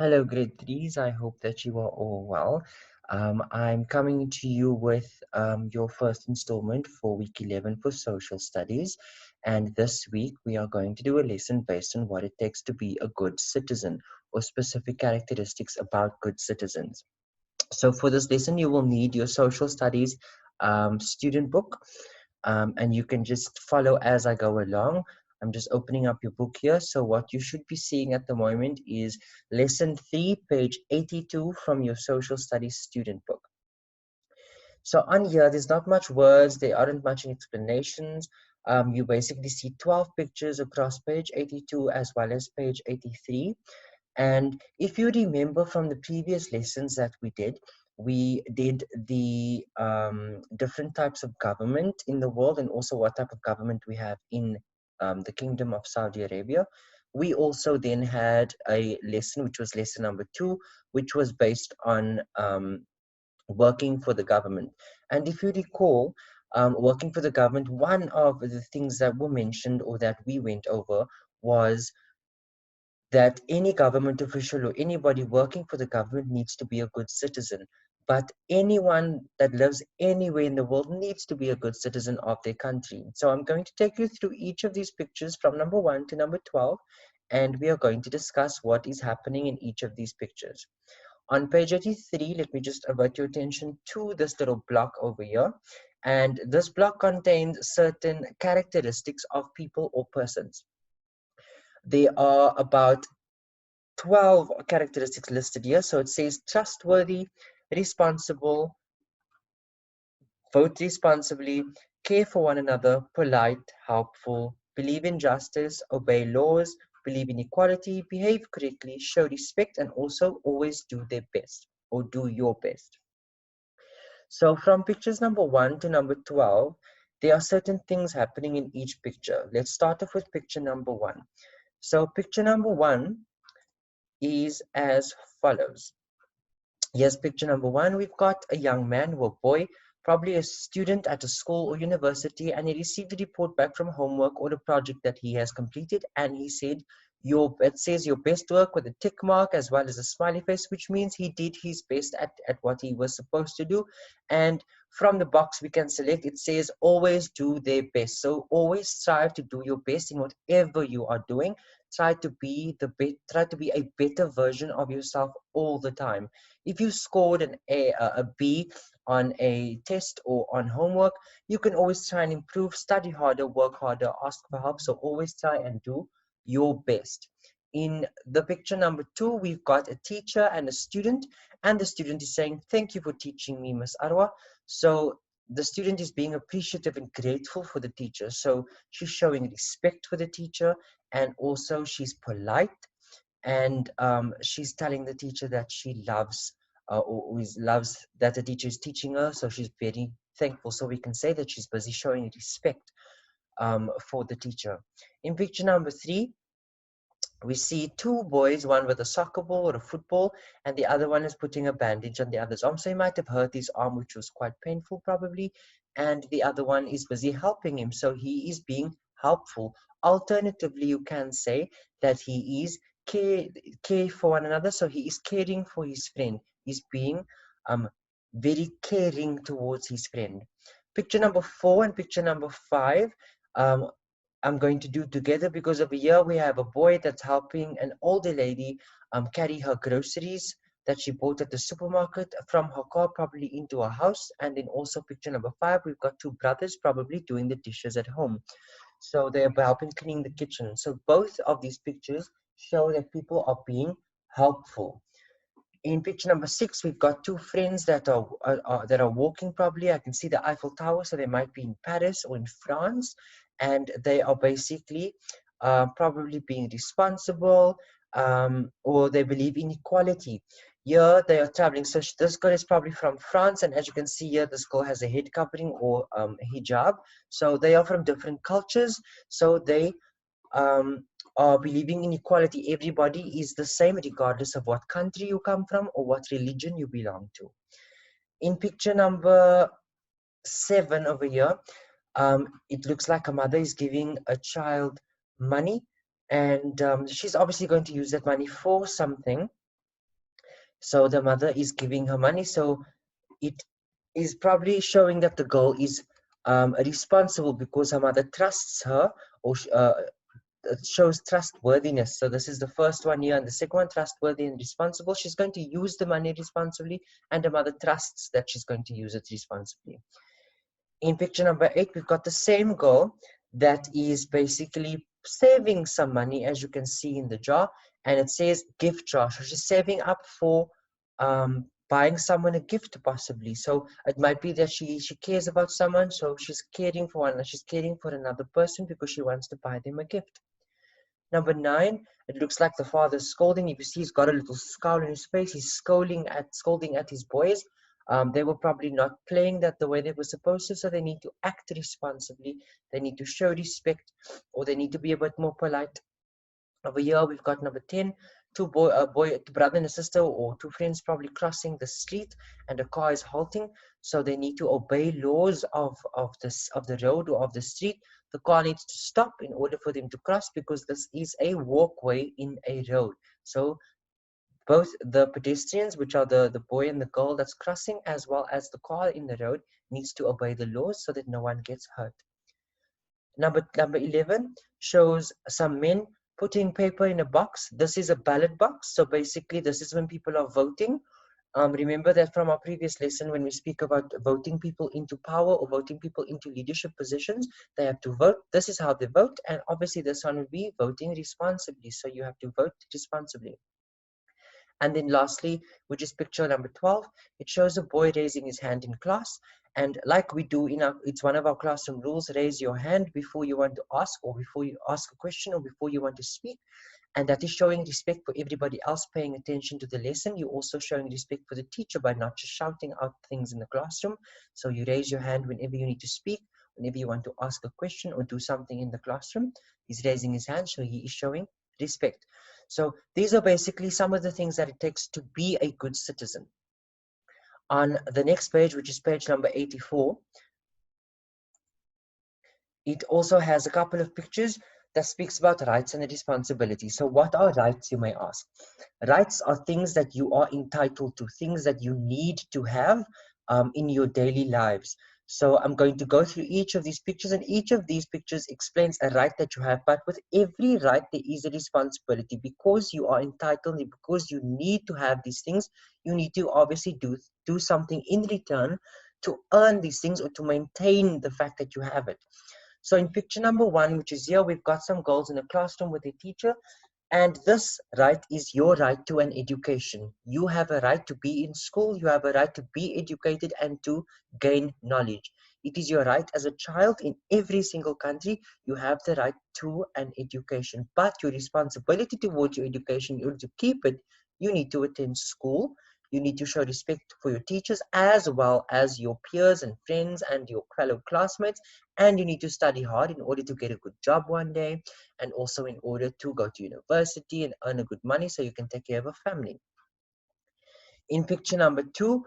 Hello, grade threes. I hope that you are all well. I'm coming to you with your first installment for week 11 for social studies. And this week, we are going to do a lesson based on what it takes to be a good citizen or specific characteristics about good citizens. So, for this lesson, you will need your social studies student book, and you can just follow as I go along. I'm just opening up your book here. So what you should be seeing at the moment is lesson 3, page 82 from your social studies student book. So on here, there's not much words, there aren't much explanations. You basically see 12 pictures across page 82 as well as page 83. And if you remember from the previous lessons that we did the different types of government in the world and also what type of government we have in the Kingdom of Saudi Arabia. We also then had a lesson, which was lesson number 2, which was based on working for the government. And if you recall, working for the government, one of the things that were mentioned or that we went over was that any government official or anybody working for the government needs to be a good citizen. But anyone that lives anywhere in the world needs to be a good citizen of their country. So I'm going to take you through each of these pictures from number 1 to number 12, and we are going to discuss what is happening in each of these pictures. On page 83, let me just avert your attention to this little block over here. And this block contains certain characteristics of people or persons. There are about 12 characteristics listed here. So it says trustworthy, responsible, vote responsibly, care for one another, polite, helpful, believe in justice, obey laws, believe in equality, behave correctly, show respect, and also always do their best or do your best. So from pictures number 1 to number 12, there are certain things happening in each picture. Let's start off with picture number 1. So picture number 1 is as follows. Here's picture number 1. We've got a young man or boy, probably a student at a school or university, and he received a report back from homework or the project that he has completed, and he said, it says your best work with a tick mark as well as a smiley face, which means he did his best at what he was supposed to do. And from the box we can select, it says always do their best. So always strive to do your best in whatever you are doing. Try to be try to be a better version of yourself all the time. If you scored a B on a test or on homework, you can always try and improve, study harder, work harder, ask for help. So always try and do your best. In the picture number 2, we've got a teacher and a student, and the student is saying, "Thank you for teaching me, Miss Arwa." So the student is being appreciative and grateful for the teacher. So she's showing respect for the teacher, and also she's polite, and she's telling the teacher that she loves loves that the teacher is teaching her, so she's very thankful. So we can say that she's busy showing respect for the teacher. In picture number 3, we see two boys, one with a soccer ball or a football, and the other one is putting a bandage on the other's arm. So he might have hurt his arm, which was quite painful probably, and the other one is busy helping him. So he is being helpful. Alternatively, you can say that he is care for one another. So he is caring for his friend. He's being um very caring towards his friend. Picture number 4 and picture number 5. Um, I'm going to do together because over here we have a boy that's helping an older lady carry her groceries that she bought at the supermarket from her car probably into her house. And then also picture number 5, we've got two brothers probably doing the dishes at home. So they're helping cleaning the kitchen. So both of these pictures show that people are being helpful. In picture number 6, we've got two friends that are walking probably. I can see the Eiffel Tower, so they might be in Paris or in France, and they are basically probably being responsible, or they believe in equality. Here they are traveling. So this girl is probably from France, and as you can see here, this girl has a head covering or hijab. So they are from different cultures. So they um, are believing in equality. Everybody is the same regardless of what country you come from or what religion you belong to. In picture number 7 over here, it looks like a mother is giving a child money, and she's obviously going to use that money for something. So the mother is giving her money. So it is probably showing that the girl is responsible because her mother trusts her, or it shows trustworthiness. So this is the first one here, and the second one, trustworthy and responsible. She's going to use the money responsibly, and the mother trusts that she's going to use it responsibly. In picture number 8, we've got the same girl that is basically saving some money, as you can see in the jar, and it says gift jar. So she's saving up for buying someone a gift, possibly. So it might be that she cares about someone, so she's caring for one, she's caring for another person because she wants to buy them a gift. Number 9, it looks like the father's scolding. You can see he's got a little scowl on his face. He's scolding at his boys. They were probably not playing that the way they were supposed to, so they need to act responsibly. They need to show respect, or they need to be a bit more polite. Over here, we've got number 10, two brother and a sister, or two friends probably crossing the street, and a car is halting. So they need to obey laws of the road or of the street. The car needs to stop in order for them to cross, because this is a walkway in a road. So both the pedestrians, which are the boy and the girl that's crossing, as well as the car in the road, needs to obey the laws so that no one gets hurt. Number 11 shows some men putting paper in a box. This is a ballot box. So basically, this is when people are voting. Remember that from our previous lesson, when we speak about voting people into power or voting people into leadership positions, they have to vote. This is how they vote. And obviously, this one will be voting responsibly. So you have to vote responsibly. And then lastly, which is picture number 12, it shows a boy raising his hand in class. And like we do it's one of our classroom rules, raise your hand before you want to ask, or before you ask a question, or before you want to speak. And that is showing respect for everybody else paying attention to the lesson. You're also showing respect for the teacher by not just shouting out things in the classroom. So you raise your hand whenever you need to speak, whenever you want to ask a question or do something in the classroom. He's raising his hand, so he is showing respect. So these are basically some of the things that it takes to be a good citizen. On the next page, which is page number 84, it also has a couple of pictures that speaks about rights and responsibilities. So what are rights, you may ask? Rights are things that you are entitled to, things that you need to have in your daily lives. So I'm going to go through each of these pictures, and each of these pictures explains a right that you have. But with every right, there is a responsibility. Because you are entitled, because you need to have these things, you need to obviously do something in return to earn these things, or to maintain the fact that you have it. So in picture number 1, which is here, we've got some girls in a classroom with a teacher. And this right is your right to an education. You have a right to be in school. You have a right to be educated and to gain knowledge. It is your right as a child in every single country. You have the right to an education. But your responsibility towards your education, in order to keep it, you need to attend school. You need to show respect for your teachers, as well as your peers and friends and your fellow classmates. And you need to study hard in order to get a good job one day, and also in order to go to university and earn a good money so you can take care of a family. In picture number 2,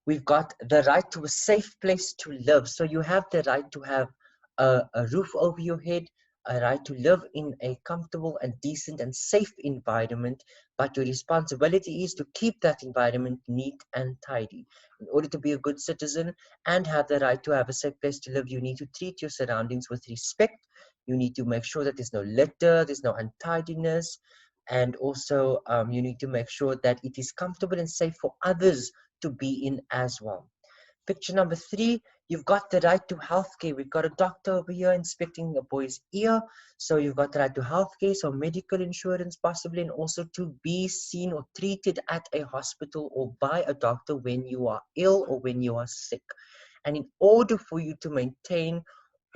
we've got the right to a safe place to live. So you have the right to have a roof over your head, a right to live in a comfortable and decent and safe environment, but your responsibility is to keep that environment neat and tidy. In order to be a good citizen and have the right to have a safe place to live, you need to treat your surroundings with respect. You need to make sure that there's no litter, there's no untidiness, and also you need to make sure that it is comfortable and safe for others to be in as well. Picture number 3, you've got the right to healthcare. We've got a doctor over here inspecting a boy's ear. So you've got the right to healthcare, so medical insurance possibly, and also to be seen or treated at a hospital or by a doctor when you are ill or when you are sick. And in order for you to maintain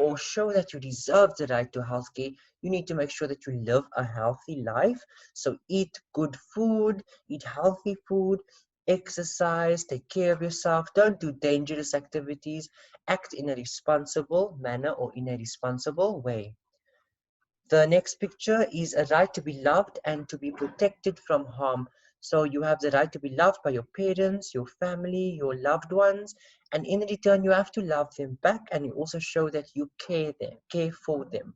or show that you deserve the right to healthcare, you need to make sure that you live a healthy life. So eat good food, eat healthy food, exercise, take care of yourself, don't do dangerous activities, act in a responsible manner or in a responsible way. The next picture is a right to be loved and to be protected from harm. So you have the right to be loved by your parents, your family, your loved ones, and in return you have to love them back, and you also show that you care for them.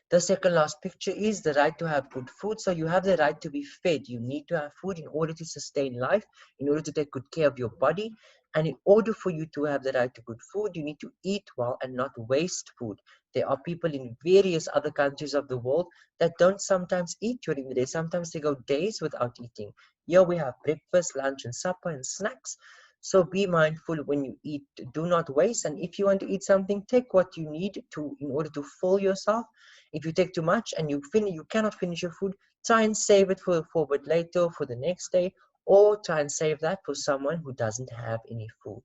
The second last picture is the right to have good food. So you have the right to be fed. You need to have food in order to sustain life, in order to take good care of your body. And in order for you to have the right to good food, you need to eat well and not waste food. There are people in various other countries of the world that don't sometimes eat during the day. Sometimes they go days without eating. Here we have breakfast, lunch, and supper and snacks. So be mindful when you eat. Do not waste. And if you want to eat something, take what you need to in order to fill yourself. If you take too much and you cannot finish your food, try and save it for a bit later, for the next day, or try and save that for someone who doesn't have any food.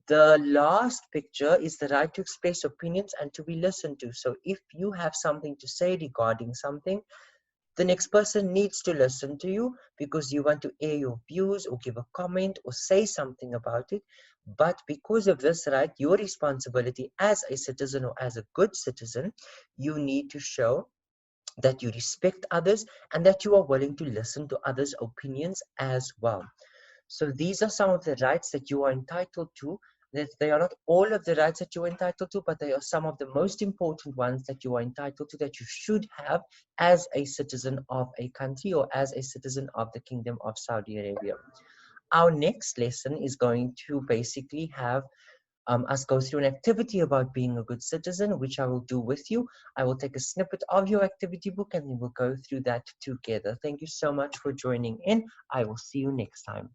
The last picture is the right to express opinions and to be listened to. So if you have something to say regarding something, the next person needs to listen to you because you want to air your views or give a comment or say something about it. But because of this right, your responsibility as a citizen or as a good citizen, you need to show that you respect others and that you are willing to listen to others' opinions as well. So these are some of the rights that you are entitled to. That they are not all of the rights that you are entitled to, but they are some of the most important ones that you are entitled to, that you should have as a citizen of a country or as a citizen of the Kingdom of Saudi Arabia. Our next lesson is going to basically have us go through an activity about being a good citizen, which I will do with you. I will take a snippet of your activity book and then we'll go through that together. Thank you so much for joining in. I will see you next time.